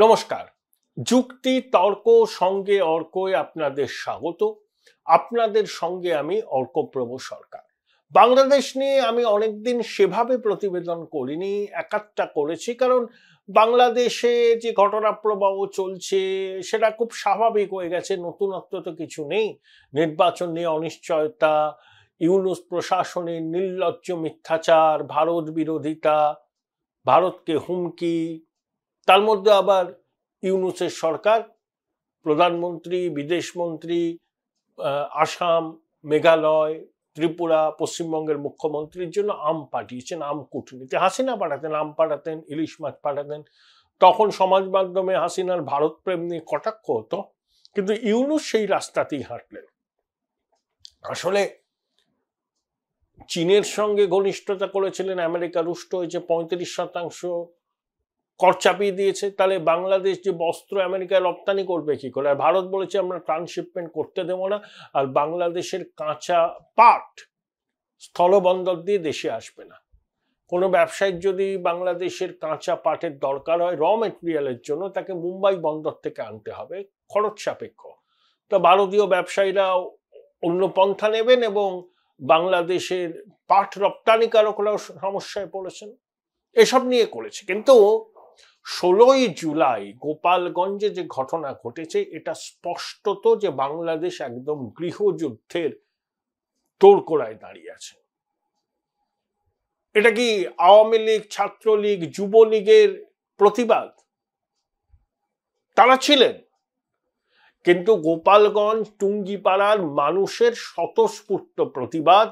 নমস্কার। যুক্তি তর্ক সঙ্গে অর্কয় আপনাদের স্বাগত। আপনাদের সঙ্গে আমি অর্কপ্রভ সরকার। বাংলাদেশ নিয়ে আমি অনেকদিন সেভাবে প্রতিবেদন করিনি, একাধটা করেছি, কারণ বাংলাদেশে যে ঘটনা প্রবাহ চলছে সেটা খুব স্বাভাবিক হয়ে গেছে। নতুনত্ব তো কিছু নেই। নির্বাচন নিয়ে অনিশ্চয়তা, ইউনূস প্রশাসনের নির্লজ্জ মিথ্যাচার, ভারত বিরোধিতা, ভারতকে হুমকি, তার মধ্যে আবার ইউনূসের সরকার, প্রধানমন্ত্রী, বিদেশমন্ত্রী, আসাম, মেঘালয়, ত্রিপুরা, পশ্চিমবঙ্গের মুখ্যমন্ত্রীর জন্য আম পাঠিয়েছেন, আম কূটনীতি। হাসিনা পাঠাতেন, আম পাঠাতেন, ইলিশ মাছ পাঠাতেন। তখন সমাজ মাধ্যমে হাসিনার ভারত প্রেম নিয়ে কটাক্ষ হতো, কিন্তু ইউনূস সেই রাস্তাতেই হাঁটলেন। আসলে চীনের সঙ্গে ঘনিষ্ঠতা করেছিলেন, আমেরিকা রুষ্ট হয়েছে, 35% কর চাপিয়ে দিয়েছে। তাহলে বাংলাদেশ যে বস্ত্র আমেরিকায় রপ্তানি করবে কি করে? আর ভারত বলেছে আমরা ট্রান্সশিপমেন্ট করতে দেবো না, আর বাংলাদেশের কাঁচা পাট স্থলবন্দর দিয়ে দেশে আসবে না। কোনো ব্যবসায়ীর যদি বাংলাদেশের কাঁচা পাটের দরকার হয় র মেটেরিয়ালের জন্য, তাকে মুম্বাই বন্দর থেকে আনতে হবে, খরচ সাপেক্ষ। তো ভারতীয় ব্যবসায়ীরা অন্য পন্থা নেবেন এবং বাংলাদেশের পাট রপ্তানিকারকরাও সমস্যায় পড়েছেন। এসব নিয়ে করেছে। কিন্তু 16ই জুলাই গোপালগঞ্জে যে ঘটনা ঘটেছে, এটা স্পষ্টত যে বাংলাদেশ একদম গৃহযুদ্ধের তোড়গোড়ায় দাঁড়িয়ে আছে। এটা কি আওয়ামী লীগ, ছাত্রলীগ, যুবলীগের প্রতিবাদ? তারা ছিলেন, কিন্তু গোপালগঞ্জ টুঙ্গিপাড়ার মানুষের স্বতঃস্ফূর্ত প্রতিবাদ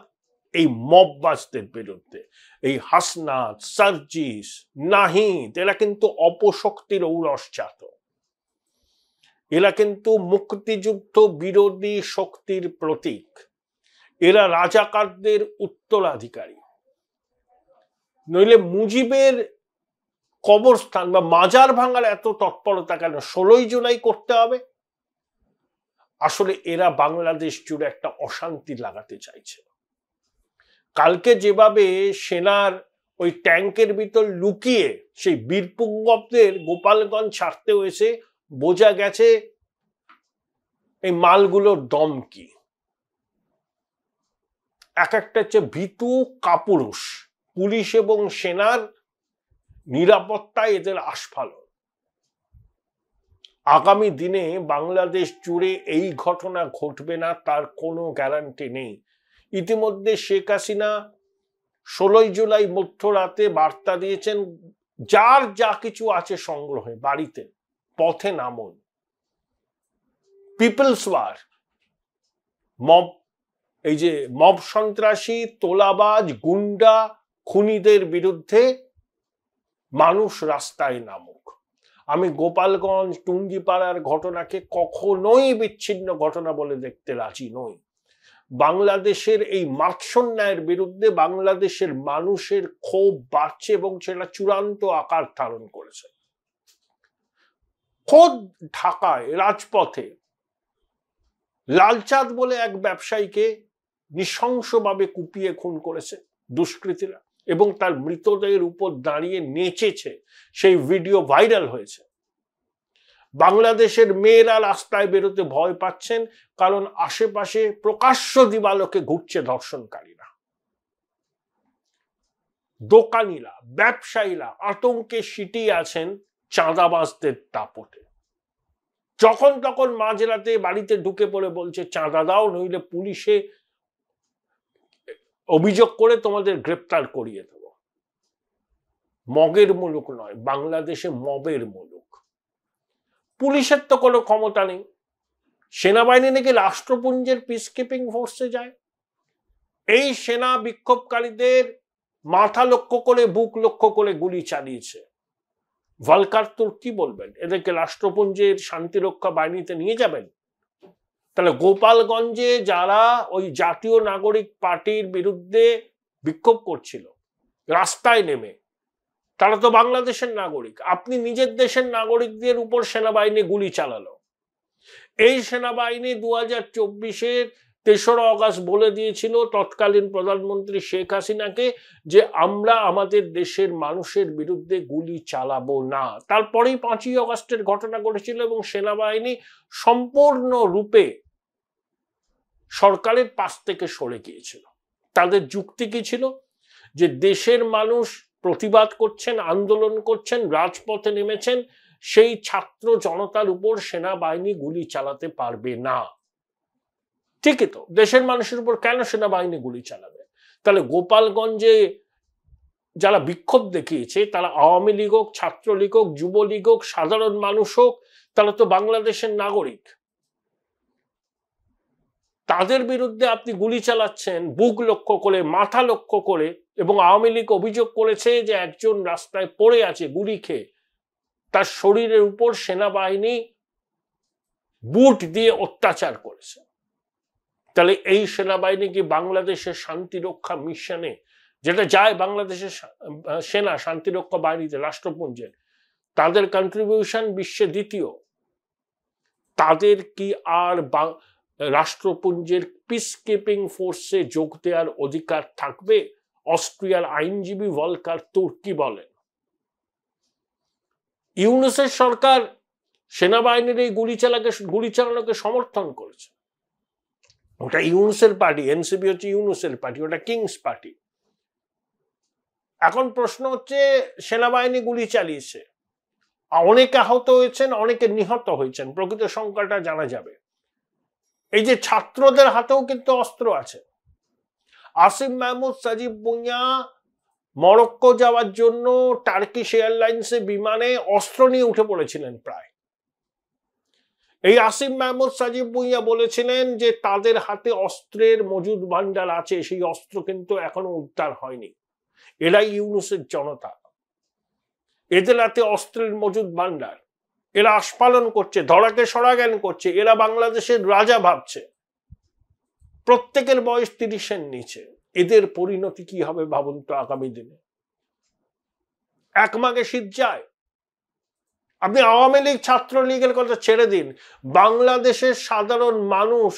এই মববাজদের বিরুদ্ধে। এই হাসনাত, সার্জিস, নাহিদ, এরা কিন্তু অপশক্তির ঔরসজাত। এরা কিন্তু মুক্তিযুদ্ধ বিরোধী শক্তির প্রতীক। এরা রাজাকারদের উত্তরাধিকারী। নইলে মুজিবের কবরস্থান বা মাজার ভাঙার এত তৎপরতা কেন 16ই জুলাই করতে হবে? আসলে এরা বাংলাদেশ জুড়ে একটা অশান্তি লাগাতে চাইছে। কালকে যেভাবে সেনার ওই ট্যাঙ্কের ভিতর লুকিয়ে সেই বীরপুঙ্গবদের গোপালগঞ্জ ছাড়তে হয়েছে, বোঝা গেছে এই মালগুলোর দম কি। এক একটা হচ্ছে ভীতু কাপুরুষ। পুলিশ এবং সেনার নিরাপত্তায় এদের আস্ফালন। আগামী দিনে বাংলাদেশ জুড়ে এই ঘটনা ঘটবে না তার কোনো গ্যারান্টি নেই। ইতিমধ্যে শেখ হাসিনা 16ই জুলাই মধ্যরাতে বার্তা দিয়েছেন, যার যা কিছু আছে সংগ্রহে বাড়িতে, পথে নামুন। পিপলস ওয়ার, মব, এই যে মব সন্ত্রাসী, তোলাবাজ, গুন্ডা, খুনিদের বিরুদ্ধে মানুষ রাস্তায় নামুক। আমি গোপালগঞ্জ টুঙ্গিপাড়ার ঘটনাকে কখনোই বিচ্ছিন্ন ঘটনা বলে দেখতে রাজি নই। বাংলাদেশের এই মাৎসন্যায়ের বিরুদ্ধে বাংলাদেশের মানুষের ক্ষোভ বাড়ছে এবং সেটা চূড়ান্ত আকার ধারণ করেছে। খোদ ঢাকায় রাজপথে লালচাঁদ বলে এক ব্যবসায়ীকে নৃশংসভাবে কুপিয়ে খুন করেছে দুষ্কৃতীরা, এবং তার মৃতদেহের উপর দাঁড়িয়ে নেচেছে। সেই ভিডিও ভাইরাল হয়েছে। বাংলাদেশের মেয়েরা রাস্তায় বেরোতে ভয় পাচ্ছেন, কারণ আশেপাশে প্রকাশ্য দিবালোকে ঘুরছে ধর্ষণকারীরা। দোকানিরা, ব্যবসায়ীরা আতঙ্কে সিটিয়ে আছেন চাঁদাবাজদের দাপটে। যখন তখন মাঝরাতে বাড়িতে ঢুকে পড়ে বলছে চাঁদা দাও, নইলে পুলিশে অভিযোগ করে তোমাদের গ্রেপ্তার করিয়ে দেব। মগের মুলুক নয়, বাংলাদেশে মবের মুলুক। পুলিশের তো কোনো ক্ষমতা নেই। সেনাবাহিনী নাকি রাষ্ট্রপুঞ্জের পিসকিপিং ফোর্সে যায়। এই সেনা বিক্ষোভকারীদের মাথা লক্ষ্য করে, বুক লক্ষ্য করে গুলি চালিয়েছে। ভলকার তোর কি বলবেন? এদেরকে রাষ্ট্রপুঞ্জের শান্তিরক্ষা বাহিনীতে নিয়ে যাবেন? তাহলে গোপালগঞ্জে যারা ওই জাতীয় নাগরিক পার্টির বিরুদ্ধে বিক্ষোভ করছিল রাস্তায় নেমে, তারা তো বাংলাদেশের নাগরিক। আপনি নিজের দেশের নাগরিকদের উপর সেনাবাহিনী গুলি চালালো। এই সেনাবাহিনী 2024-এর তেসরা আগস্ট বলে দিয়েছিল তৎকালীন প্রধানমন্ত্রী শেখ হাসিনাকে যে আমরা আমাদের দেশের মানুষের বিরুদ্ধে গুলি চালাবো না। তারপরেই 5ই আগস্টের ঘটনা ঘটেছিল এবং সেনাবাহিনী সম্পূর্ণরূপে সরকারের পাশ থেকে সরে গিয়েছিল। তাদের যুক্তি কি ছিল? যে দেশের মানুষ প্রতিবাদ করছেন, আন্দোলন করছেন, রাজপথে নেমেছেন, সেই ছাত্র জনতার উপর সেনাবাহিনী গুলি চালাতে পারবে না। ঠিকই তো, দেশের মানুষের উপর কেন সেনাবাহিনী গুলি চালাবে? তাহলে গোপালগঞ্জে যারা বিক্ষোভ দেখিয়েছে তারা আওয়ামী লীগ হোক, ছাত্রলীগ হোক, যুবলীগ হোক, সাধারণ মানুষ হোক, তারা তো বাংলাদেশের নাগরিক। তাদের বিরুদ্ধে আপনি গুলি চালাচ্ছেন বুক লক্ষ্য করে, মাথা লক্ষ্য করে, এবং আওয়ামী লীগ অভিযোগ করেছে যে একজন রাস্তায় পড়ে আছে গুলি খেয়ে, তার শরীরের উপর সেনাবাহিনী বুট দিয়ে অত্যাচার করেছে। তাহলে এই সেনাবাহিনী কি বাংলাদেশের শান্তিরক্ষা মিশনে, যেটা যায় বাংলাদেশের সেনা শান্তিরক্ষা বাহিনীতে রাষ্ট্রপুঞ্জের, তাদের কন্ট্রিবিউশন বিশ্বে দ্বিতীয়, তাদের কি আর রাষ্ট্রপুঞ্জের পিস কিপিং ফোর্সে যোগ দেওয়ার অধিকার থাকবে? অস্ট্রিয়ার আইনজীবী ভলকার তুর্কি বলেন। ইউনুসের সরকার সেনাবাহিনীর এই গুলি চালানোকে সমর্থন করেছে। ওটা ইউনুসের পার্টি, এনসিপি হচ্ছে ইউনুসের পার্টি, ওটা কিংস পার্টি। এখন প্রশ্ন হচ্ছে, সেনাবাহিনী গুলি চালিয়েছে, অনেকে আহত হয়েছেন, অনেকে নিহত হয়েছেন, প্রকৃত সংখ্যাটা জানা যাবে। এই যে ছাত্রদের হাতেও কিন্তু অস্ত্র আছে। আসিম মাহমুদ, সাজিব ভুঁইয়া মরক্কো যাওয়ার জন্য টার্কিশ এয়ারলাইন্সে বিমানে অস্ত্র নিয়ে উঠে পড়েছিলেন প্রায়। এই আসিম মাহমুদ, সাজিব ভুঁইয়া বলেছিলেন যে তাদের হাতে অস্ত্রের মজুদ ভান্ডার আছে, সেই অস্ত্র কিন্তু এখনো উদ্ধার হয়নি। এরাই ইউনুসের জনতা, এদের হাতে অস্ত্রের মজুদ ভান্ডার, এরা আস্ফালন করছে, ধরাকে সরাজ্ঞান করছে, এরা বাংলাদেশের রাজা ভাবছে। প্রত্যেকের বয়স 30-এর নিচে। এদের পরিণতি কি হবে ভাবুন তো আগামী দিনে। এক মাঘে শীত যায়। আপনি আওয়ামী লীগ, ছাত্রলীগের কথা ছেড়ে দিন, বাংলাদেশের সাধারণ মানুষ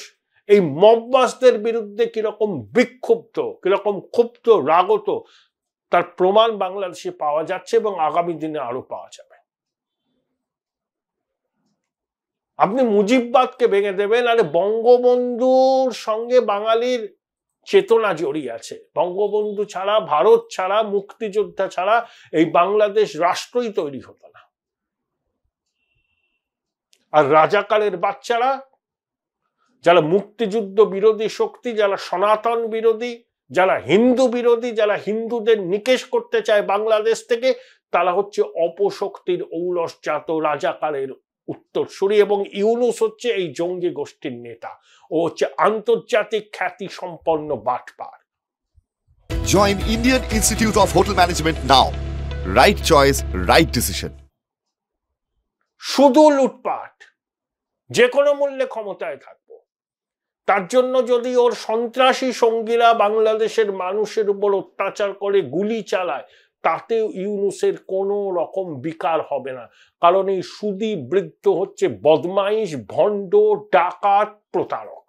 এই মববাসদের বিরুদ্ধে কিরকম বিক্ষুব্ধ, কিরকম ক্ষুব্ধ, রাগত, তার প্রমাণ বাংলাদেশে পাওয়া যাচ্ছে এবং আগামী দিনে আরো পাওয়া যাবে। আপনি মুজিববাদকে ভেঙে দেবেন, আরে বঙ্গবন্ধুর সঙ্গে বাঙালির চেতনা জড়িয়ে আছে। বঙ্গবন্ধু ছাড়া, ভারত ছাড়া, মুক্তিযোদ্ধা ছাড়া এই বাংলাদেশ রাষ্ট্রই তৈরি হতো না। আর রাজাকারের বাচ্চারা, যারা মুক্তিযুদ্ধ বিরোধী শক্তি, যারা সনাতন বিরোধী, যারা হিন্দু বিরোধী, যারা হিন্দুদের নিকেশ করতে চায় বাংলাদেশ থেকে, তারা হচ্ছে অপশক্তির ঔরসজাত রাজাকারের উত্তরসূরি। এবং ইউনুস হচ্ছে এই জঙ্গি গোষ্ঠীর নেতা, ও হচ্ছে আন্তর্জাতিক খ্যাতি সম্পন্ন বাটপার। Join Indian Institute of Hotel Management now. Right choice, right decision. শুধু লুটপাট, যে কোনো মূল্যে ক্ষমতায় থাকবো, তার জন্য যদি ওর সন্ত্রাসী সঙ্গীরা বাংলাদেশের মানুষের উপর অত্যাচার করে, গুলি চালায়, তাতেও ইউনুসের কোনো রকম বিকার হবে না। কারণ এই সুদী বৃদ্ধ হচ্ছে বদমাইশ, ভণ্ড, ডাকাত, প্রতারক,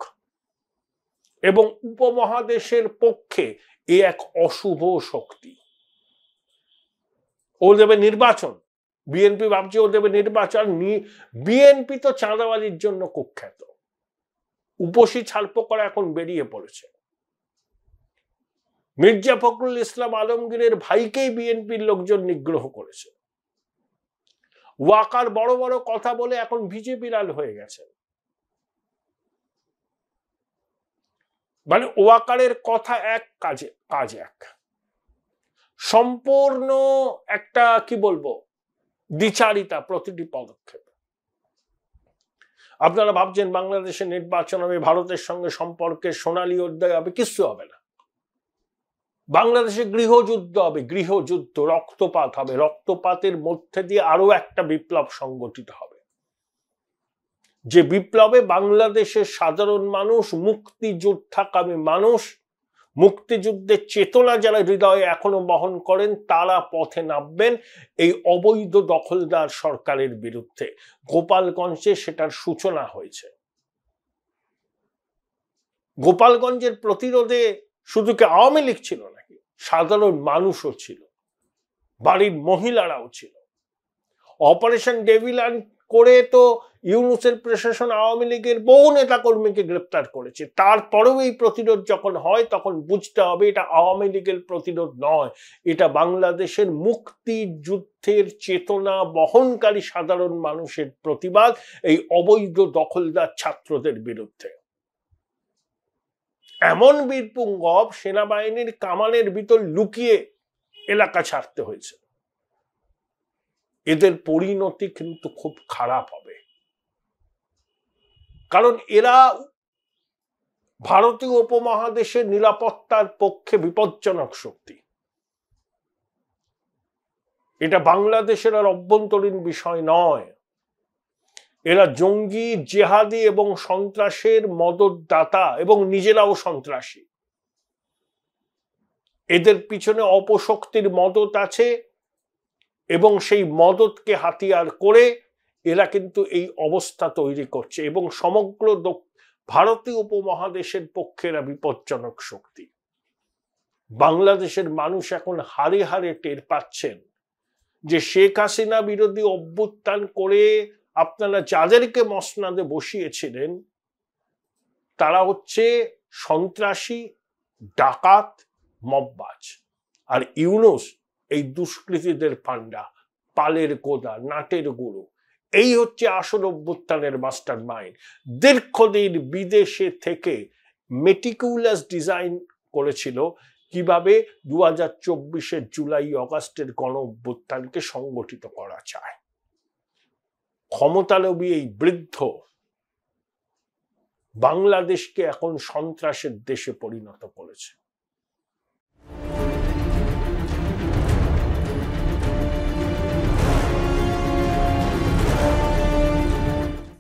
এবং উপমহাদেশের পক্ষে এ এক অশুভ শক্তি। ও দেবে নির্বাচন, বিএনপি ভাবছে ও দেবে নির্বাচন। বিএনপি তো চাঁদাবাজির জন্য কুখ্যাত, উপসী ছালপোকরা এখন বেরিয়ে পড়েছে। মির্জা ফখরুল ইসলাম আলমগীরের ভাইকেই বিএনপির লোকজন নিগ্রহ করেছে। ওয়াকার বড় বড় কথা বলে এখন বিজেপির আল হয়ে গেছে। মানে ওয়াকারের কথা এক, কাজ এক, সম্পূর্ণ একটা কি বলবো দ্বিচারিতা প্রতিটি পদক্ষেপ। আপনারা ভাবছেন বাংলাদেশের নির্বাচন হবে, ভারতের সঙ্গে সম্পর্কের সোনালী অধ্যায় হবে, কিছু হবে না। বাংলাদেশে গৃহযুদ্ধ হবে, গৃহযুদ্ধ, রক্তপাত হবে, রক্তপাতের মধ্যে দিয়ে আরো একটা বিপ্লব সংগঠিত হবে, যে বিপ্লবে বাংলাদেশের সাধারণ মানুষ, মুক্তিযোদ্ধাকামী মানুষ, মুক্তিযুদ্ধের চেতনা যারা হৃদয়ে এখনো বহন করেন, তারা পথে নামবেন এই অবৈধ দখলদার সরকারের বিরুদ্ধে। গোপালগঞ্জে সেটার সূচনা হয়েছে। গোপালগঞ্জের প্রতিরোধে শুধু কি আওয়ামী লীগ ছিল নাকি? সাধারণ মানুষও ছিল, বাড়ির মহিলারাও ছিল। অপারেশন ডেভিল করে তো ইউনূসের প্রশাসন আওয়ামী লীগের বহু নেতা কর্মীকে গ্রেপ্তার করেছে। তারপরেও এই প্রতিরোধ যখন হয় তখন বুঝতে হবে এটা আওয়ামী লীগের প্রতিরোধ নয়, এটা বাংলাদেশের মুক্তিযুদ্ধের চেতনা বহনকারী সাধারণ মানুষের প্রতিবাদ এই অবৈধ দখলদার ছাত্রদের বিরুদ্ধে। এমন বীরপুঙ্গব সেনাবাহিনীর কামানের ভিতর লুকিয়ে এলাকা ছাড়তে হয়েছে। এদের পরিণতি কিন্তু খুব খারাপ হবে, কারণ এরা ভারতীয় উপমহাদেশের নিরাপত্তার পক্ষে বিপজ্জনক শক্তি। এটা বাংলাদেশের আর অভ্যন্তরীণ বিষয় নয়। এরা জঙ্গি, জেহাদি এবং সন্ত্রাসের মদতদাতা এবং নিজেরাও সন্ত্রাসী। এদের পিছনে অপশক্তির মদত আছে এবং সেই মদতকে হাতিয়ার করে এরা কিন্তু এই অবস্থা তৈরি করছে এবং সমগ্র ভারতীয় উপমহাদেশের পক্ষে এরা বিপজ্জনক শক্তি। বাংলাদেশের মানুষ এখন হারে হারে টের পাচ্ছেন যে শেখ হাসিনা বিরোধী অভ্যুত্থান করে আপনারা যাদেরকে মসনদে বসিয়েছিলেন তারা হচ্ছে সন্ত্রাসী, ডাকাত, মববাজ। আর ইউনূস এই দুষ্কৃতীদের ফান্ডা, পালের কোদা, নাটের গুরু। এই হচ্ছে আসল অভ্যুত্থানের মাস্টার মাইন্ড। দীর্ঘদিন বিদেশে থেকে মেটিকুলাস ডিজাইন করেছিল কিভাবে 2024-এর জুলাই অগাস্টের গণ অভ্যুত্থানকে সংগঠিত করা যায়। ক্ষমতালোভী এই বৃদ্ধ বাংলাদেশকে এখন সন্ত্রাসের দেশে পরিণত করেছে।